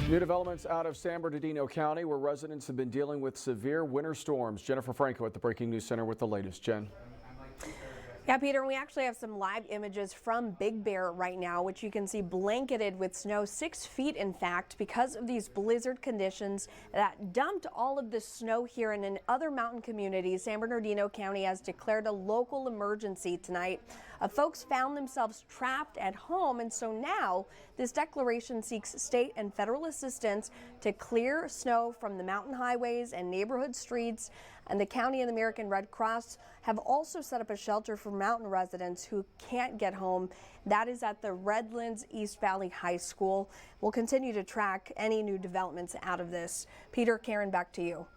New developments out of San Bernardino County, where residents have been dealing with severe winter storms. Jennifer Franco at the Breaking News Center with the latest. Jen. Yeah, Peter, we actually have some live images from Big Bear right now, which you can see blanketed with snow, 6 feet in fact, because of these blizzard conditions that dumped all of the snow here. And in other mountain communities, San Bernardino County has declared a local emergency tonight. Folks found themselves trapped at home, and so now this declaration seeks state and federal assistance to clear snow from the mountain highways and neighborhood streets. And the county and the American Red Cross have also set up a shelter for mountain residents who can't get home. That is at the Redlands East Valley High School. We'll continue to track any new developments out of this. Peter, Karen, back to you.